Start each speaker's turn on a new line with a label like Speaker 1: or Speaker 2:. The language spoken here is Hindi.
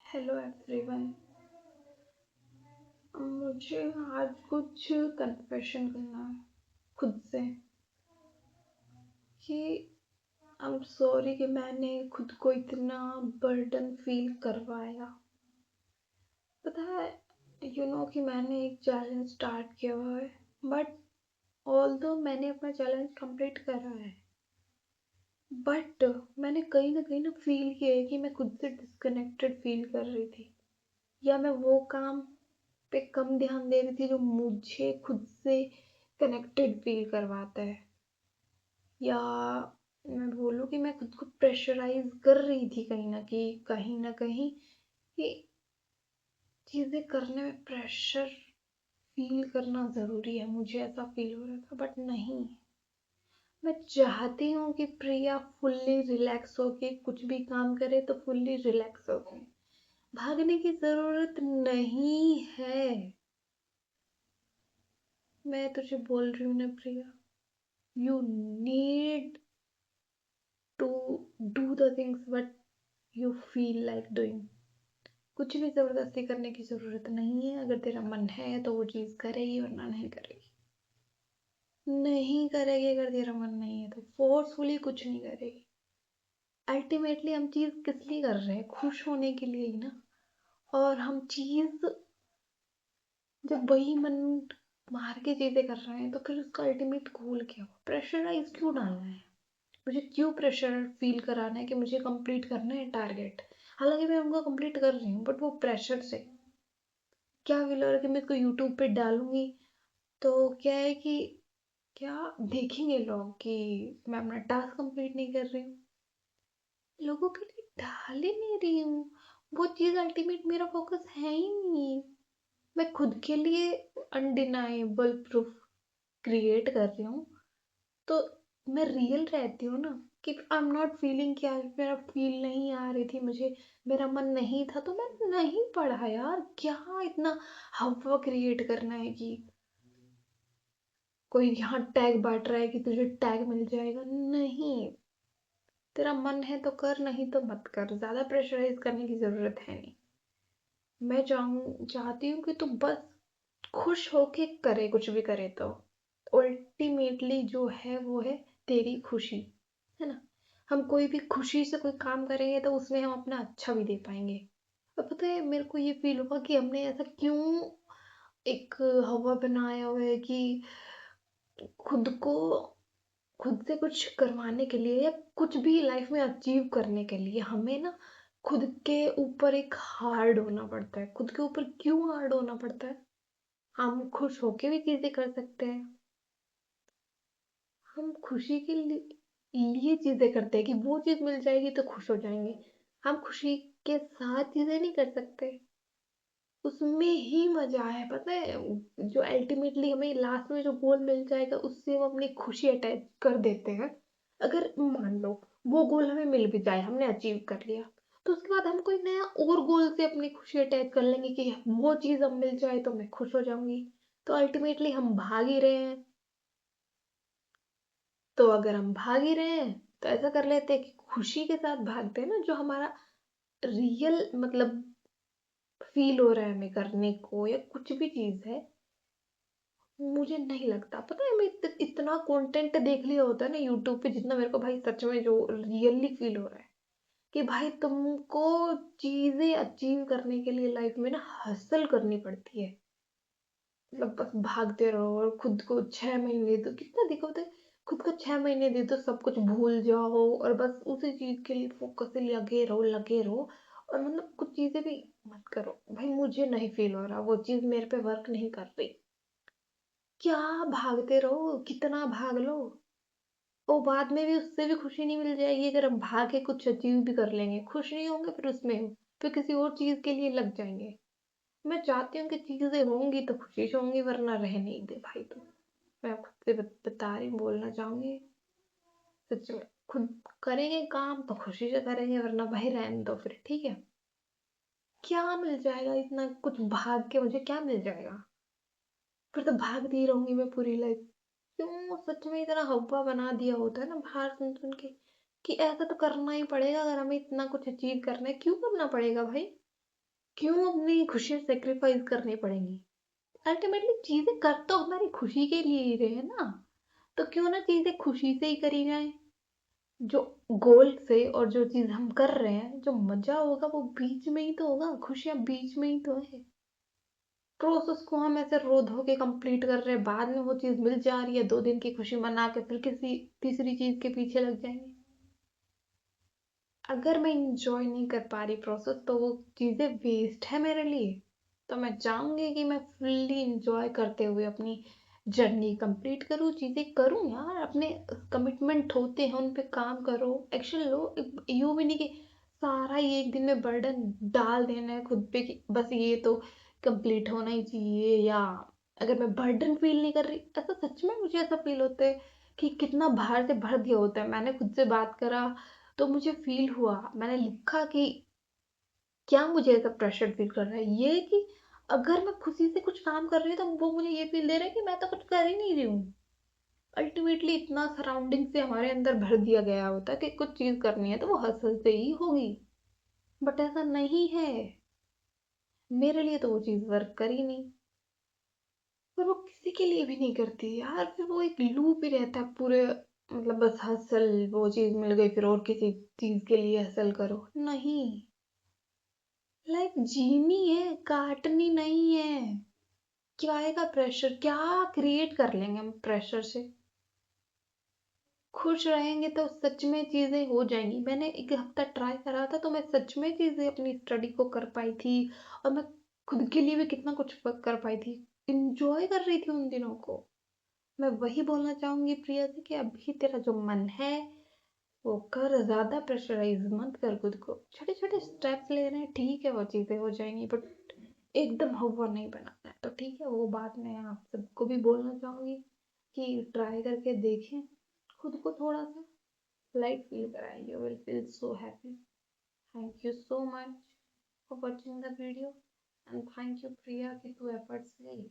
Speaker 1: Hello everyone. मुझे आज कुछ कन्फेशन करना है खुद से कि आई एम सॉरी कि मैंने खुद को इतना बर्डन फील करवाया। पता है कि मैंने एक चैलेंज स्टार्ट किया हुआ है, बट ऑल्दो मैंने अपना चैलेंज कंप्लीट करा है, बट मैंने कहीं ना फील किया है कि मैं खुद से डिस्कनेक्टेड फील कर रही थी, या मैं वो काम पे कम ध्यान दे रही थी जो मुझे खुद से कनेक्टेड फील करवाता है, या मैं बोलूँ कि मैं खुद को प्रेशराइज कर रही थी कहीं ना कहीं कि चीज़ें करने में प्रेशर फील करना ज़रूरी है। मुझे ऐसा फील हो रहा था, बट नहीं। मैं चाहती हूँ कि प्रिया फुल्ली रिलैक्स होके कुछ भी काम करे तो फुल्ली रिलैक्स होके, भागने की ज़रूरत नहीं है। मैं तुझे बोल रही हूँ ना प्रिया, you need to do the things what you feel like doing। कुछ भी जबरदस्ती करने की जरूरत नहीं है। अगर तेरा मन है तो वो चीज करेगी, वरना नहीं करेगी। नहीं करेगी अगर तेरा मन नहीं है तो फोर्सफुली कुछ नहीं करेगी। अल्टीमेटली हम चीज किस लिए कर रहे हैं? खुश होने के लिए ही ना। और हम चीज जब वही मन मार के चीजें कर रहे हैं तो फिर उसका अल्टीमेट गोल क्या हो? प्रेशराइज क्यों डालना है? मुझे क्यों प्रेशर फील कराना है कि मुझे कंप्लीट करना है टारगेट? हालांकि मैं उनको कंप्लीट कर रही हूँ, बट वो प्रेशर से क्या फील हो रहा है कि मैं इसको यूट्यूब पे डालूंगी तो क्या है कि क्या देखेंगे लोग कि मैं अपना टास्क कंप्लीट नहीं कर रही हूँ। लोगों के लिए डाल ही नहीं रही हूँ। वो चीज़ अल्टीमेट मेरा फोकस है ही नहीं। मैं खुद के लिए अनडिनाइबल प्रूफ क्रिएट कर रही हूँ, तो मैं रियल रहती हूँ ना कि आई एम नॉट फीलिंग। कि आज मेरा फील नहीं आ रही थी, मुझे मेरा मन नहीं था तो मैं नहीं पढ़ा यार। क्या इतना हवा क्रिएट करना है कि कोई यहाँ टैग बांट रहा है कि तुझे टैग मिल जाएगा? नहीं, तेरा मन है तो कर, नहीं तो मत कर। ज्यादा प्रेशराइज करने की जरूरत है नहीं। मैं चाहती हूँ कि तू बस खुश होके करे, कुछ भी करे तो अल्टीमेटली जो है वो है तेरी खुशी, है ना। हम कोई भी खुशी से कोई काम करेंगे तो उसमें हम अपना अच्छा भी दे पाएंगे। और पता है मेरे को ये फील हुआ कि हमने ऐसा क्यों एक हवा बनाया हुआ है कि खुद को खुद से कुछ करवाने के लिए या कुछ भी लाइफ में अचीव करने के लिए हमें ना खुद के ऊपर एक हार्ड होना पड़ता है। खुद के ऊपर क्यों हार्ड होना पड़ता है? हम खुश होके भी चीजें कर सकते हैं। हम खुशी के लिए चीजें करते हैं कि वो चीज मिल जाएगी तो खुश हो जाएंगे। हम खुशी के साथ चीजें नहीं कर सकते। उसमें ही मजा है, पता है। जो अल्टीमेटली हमें लास्ट में जो गोल मिल जाएगा उससे हम अपनी खुशी अटैच कर देते हैं। अगर मान लो वो गोल हमें मिल भी जाए, हमने अचीव कर लिया, तो उसके बाद हम कोई नया और गोल से अपनी खुशी अटैच कर लेंगे कि वो चीज अब मिल जाए तो मैं खुश हो जाऊंगी। तो अल्टीमेटली हम भाग ही रहे हैं। तो अगर हम भाग ही रहे हैं तो ऐसा कर लेते हैं कि खुशी के साथ भागते हैं ना, जो हमारा रियल मतलब फील हो रहा है हमें करने को, या कुछ भी चीज है। मुझे नहीं लगता, पता है, मैं इतना कंटेंट देख लिया होता है ना यूट्यूब पे, जितना मेरे को भाई सच में जो रियली फील हो रहा है कि भाई तुमको चीजें अचीव करने के लिए लाइफ में ना हसल करनी पड़ती है। मतलब बस भागते रहो और खुद को 6 महीने दो, कितना देखो होता है। खुद को 6 महीने दे दो, सब कुछ भूल जाओ और बस उसी चीज के लिए फोकस से लगे रहो। और मतलब कुछ चीजें भी मत करो। भाई मुझे नहीं फील हो रहा, वो चीज मेरे पे वर्क नहीं कर रही। क्या भागते रहो, कितना भाग लो। वो बाद में भी उससे भी खुशी नहीं मिल जाएगी। अगर हम भाग के कुछ अचीव भी कर लेंगे, खुश नहीं होंगे फिर उसमें, फिर किसी और चीज के लिए लग जाएंगे। मैं चाहती हूँ कि चीजें होंगी तो खुशी से होंगी, वरना रह नहीं दे भाई। तो मैं खुद से बता रही हूँ, बोलना चाहूंगी सच में। खुद करेंगे काम तो खुशी से करेंगे, वरना भाई रहने दो फिर, ठीक है। क्या मिल जाएगा इतना कुछ भाग के? मुझे क्या मिल जाएगा? फिर तो भागती रहूंगी मैं पूरी लाइफ। क्यों सच में इतना हवा बना दिया होता है ना बाहर सुन सुन के कि ऐसा तो करना ही पड़ेगा। अगर हमें इतना कुछ अचीव करना है, क्यों करना पड़ेगा भाई? क्यों अपनी खुशियाँ सैक्रिफाइस करनी पड़ेंगी? अल्टीमेटली चीज़ें कर तो हमारी खुशी के लिए ही रहे हैं ना, तो क्यों ना चीज़ें खुशी से ही करी जाएँ। जो गोल से और जो चीज़ हम कर रहे हैं, जो मज़ा होगा वो बीच में ही तो होगा, खुशियाँ बीच में ही तो है। प्रोसेस को हम ऐसे रो-धो के कंप्लीट कर रहे हैं, बाद में वो चीज़ मिल जा रही है, 2 दिन की खुशी मना के फिर किसी तीसरी चीज़ के पीछे लग जाएँगे। अगर मैं एन्जॉय नहीं कर पा रही प्रोसेस तो वो चीज़ें वेस्ट है मेरे लिए। तो मैं चाहूँगी कि मैं फुल्ली एन्जॉय करते हुए अपनी जर्नी कंप्लीट करूँ, चीज़ें करूँ यार, अपने कमिटमेंट होते हैं उन पे काम करो, एक्शन लो। यूँ भी नहीं कि सारा ही एक दिन में बर्डन डाल देना है खुद पे कि बस ये तो कंप्लीट होना ही चाहिए, या अगर मैं बर्डन फील नहीं कर रही, ऐसा सच में मुझे ऐसा फील होता है कि कितना बाहर से भर दिया होता है। मैंने खुद से बात करा तो मुझे फ़ील हुआ, मैंने लिखा कि क्या मुझे ऐसा प्रेशर फ़ील कर रहा है, ये कि अगर मैं खुशी से कुछ काम कर रही हूँ, तो वो मुझे ये फ़ील दे रहा है कि मैं तो कुछ कर ही नहीं रही हूँ। अल्टीमेटली इतना सराउंडिंग से हमारे अंदर भर दिया गया होता है कि कुछ चीज़ करनी है तो वो हसल से ही होगी, बट ऐसा नहीं है। मेरे लिए तो वो चीज़ वर्क कर ही नहीं, पर वो किसी के लिए भी नहीं करती यार, फिर वो एक लूप ही रहता है पूरे, मतलब बस हसल, वो चीज़ मिल गई फिर और किसी चीज़ के लिए हसल करो, नहीं। लाइफ जीनी है, काटनी नहीं है। क्या का प्रेशर, क्या क्रिएट कर लेंगे हम प्रेशर से? खुश रहेंगे तो सच में चीजें हो जाएंगी। मैंने एक हफ्ता ट्राई करा था तो मैं सच में चीजें अपनी स्टडी को कर पाई थी, और मैं खुद के लिए भी कितना कुछ कर पाई थी, इंजॉय कर रही थी उन दिनों को। मैं वही बोलना चाहूंगी प्रिया से कि अभी तेरा जो मन है वो कर, ज्यादा प्रेशराइज मत कर खुद को। छोटे छोटे स्टेप्स ले रहे हैं, ठीक है, वो चीजें हो जाएंगी, बट एकदम हवा नहीं बनाना है। तो ठीक है, वो बात मैं आप सबको भी बोलना चाहूंगी कि ट्राई करके देखें, खुद को थोड़ा सा लाइट फील कराएं, you will feel so happy. Thank you so much for watching the video, and thank you Priya कि तू एफर्ट्स ले।